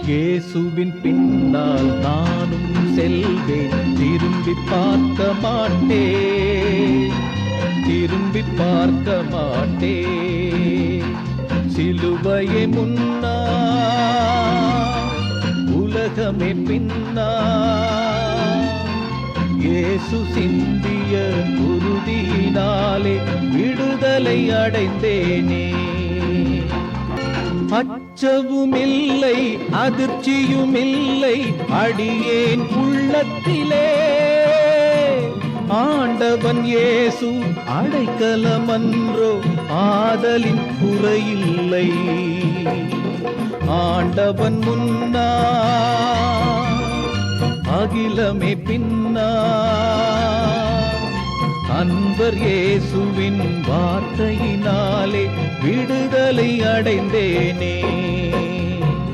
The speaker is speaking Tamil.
இயேசுவின் பின்னால் நானும் செல்வேன், திரும்பி பார்க்க மாட்டேன், திரும்பி பார்க்க மாட்டேன். சிலுவையே முன்னா, உலகமே பின்னா, இயேசு சிந்திய குருதியினாலே விடுதலை அடைந்தேனே. அச்சவுமில்லை அதிர்ச்சியுமில்லை அடியேன் உள்ளத்திலே, ஆண்டவன் இயேசு அடைக்கலமன்றோ ஆதலின் குறையில்லை. ஆண்டவன் முன்னா, அகிலமே பின்னா, அன்பர் இயேசுவின் வார்த்தையினாலே விடுதலை அடைந்தேனே.